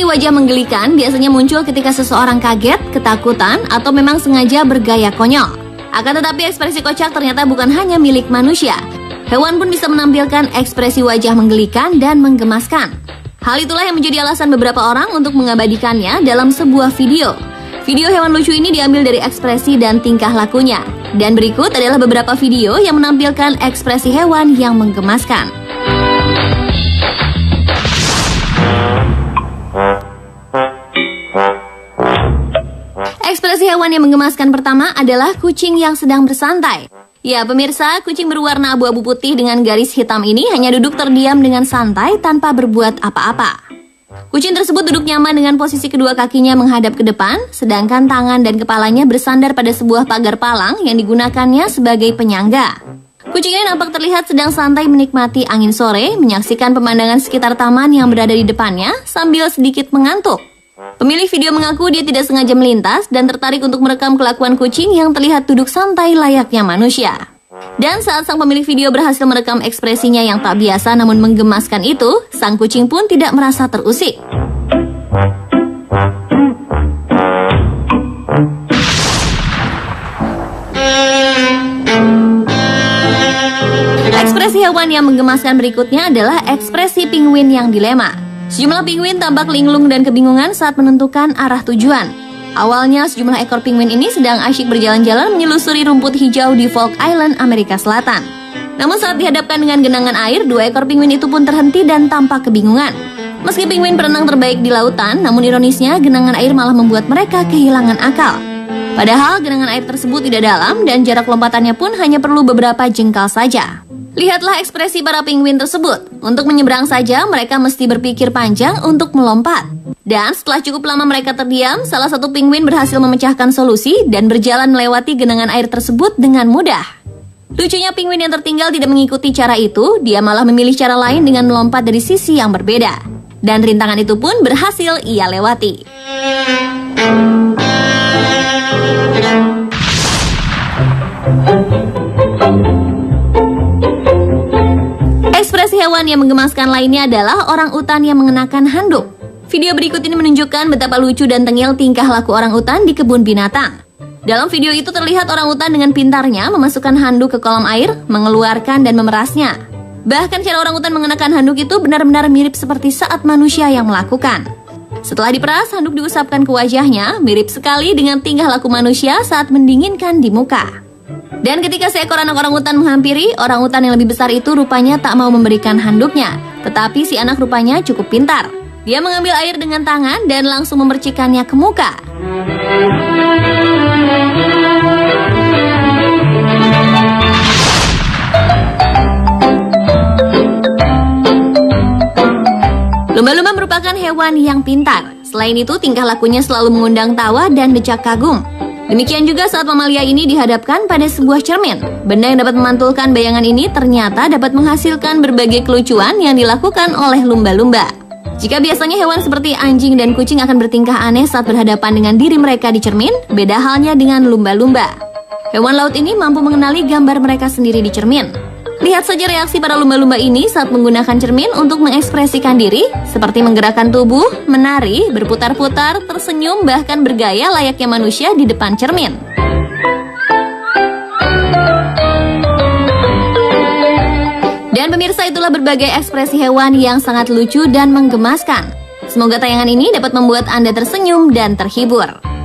Ekspresi wajah menggelikan biasanya muncul ketika seseorang kaget, ketakutan, atau memang sengaja bergaya konyol. Akan tetapi ekspresi kocak ternyata bukan hanya milik manusia. Hewan pun bisa menampilkan ekspresi wajah menggelikan dan menggemaskan. Hal itulah yang menjadi alasan beberapa orang untuk mengabadikannya dalam sebuah video. Video hewan lucu ini diambil dari ekspresi dan tingkah lakunya. Dan berikut adalah beberapa video yang menampilkan ekspresi hewan yang menggemaskan. Ekspresi hewan yang menggemaskan pertama adalah kucing yang sedang bersantai. Ya, pemirsa, kucing berwarna abu-abu putih dengan garis hitam ini hanya duduk terdiam dengan santai tanpa berbuat apa-apa. Kucing tersebut duduk nyaman dengan posisi kedua kakinya menghadap ke depan, sedangkan tangan dan kepalanya bersandar pada sebuah pagar palang yang digunakannya sebagai penyangga. Kucing ini nampak terlihat sedang santai menikmati angin sore, menyaksikan pemandangan sekitar taman yang berada di depannya sambil sedikit mengantuk. Pemilik video mengaku dia tidak sengaja melintas dan tertarik untuk merekam kelakuan kucing yang terlihat duduk santai layaknya manusia. Dan saat sang pemilik video berhasil merekam ekspresinya yang tak biasa namun menggemaskan itu, sang kucing pun tidak merasa terusik. Ekspresi hewan yang menggemaskan berikutnya adalah ekspresi penguin yang dilema. Sejumlah penguin tampak linglung dan kebingungan saat menentukan arah tujuan. Awalnya, sejumlah ekor penguin ini sedang asyik berjalan-jalan menyelusuri rumput hijau di Falk Island, Amerika Selatan. Namun saat dihadapkan dengan genangan air, dua ekor penguin itu pun terhenti dan tampak kebingungan. Meski penguin berenang terbaik di lautan, namun ironisnya genangan air malah membuat mereka kehilangan akal. Padahal genangan air tersebut tidak dalam dan jarak lompatannya pun hanya perlu beberapa jengkal saja. Lihatlah ekspresi para penguin tersebut. Untuk menyeberang saja, mereka mesti berpikir panjang untuk melompat. Dan setelah cukup lama mereka terdiam, salah satu penguin berhasil memecahkan solusi dan berjalan melewati genangan air tersebut dengan mudah. Lucunya penguin yang tertinggal tidak mengikuti cara itu, dia malah memilih cara lain dengan melompat dari sisi yang berbeda. Dan rintangan itu pun berhasil ia lewati. Ekspresi hewan yang menggemaskan lainnya adalah orang utan yang mengenakan handuk. Video berikut ini menunjukkan betapa lucu dan tengil tingkah laku orang utan di kebun binatang. Dalam video itu terlihat orang utan dengan pintarnya memasukkan handuk ke kolam air, mengeluarkan dan memerasnya. Bahkan cara orang utan mengenakan handuk itu benar-benar mirip seperti saat manusia yang melakukan. Setelah diperas, handuk diusapkan ke wajahnya, mirip sekali dengan tingkah laku manusia saat mendinginkan di muka. Dan ketika seekor anak orang utan menghampiri, orang utan yang lebih besar itu rupanya tak mau memberikan handuknya. Tetapi si anak rupanya cukup pintar. Dia mengambil air dengan tangan dan langsung memercikannya ke muka. Lumba-lumba merupakan hewan yang pintar. Selain itu, tingkah lakunya selalu mengundang tawa dan decak kagum. Demikian juga saat mamalia ini dihadapkan pada sebuah cermin. Benda yang dapat memantulkan bayangan ini ternyata dapat menghasilkan berbagai kelucuan yang dilakukan oleh lumba-lumba. Jika biasanya hewan seperti anjing dan kucing akan bertingkah aneh saat berhadapan dengan diri mereka di cermin, beda halnya dengan lumba-lumba. Hewan laut ini mampu mengenali gambar mereka sendiri di cermin. Lihat saja reaksi para lumba-lumba ini saat menggunakan cermin untuk mengekspresikan diri, seperti menggerakkan tubuh, menari, berputar-putar, tersenyum, bahkan bergaya layaknya manusia di depan cermin. Dan pemirsa, itulah berbagai ekspresi hewan yang sangat lucu dan menggemaskan. Semoga tayangan ini dapat membuat Anda tersenyum dan terhibur.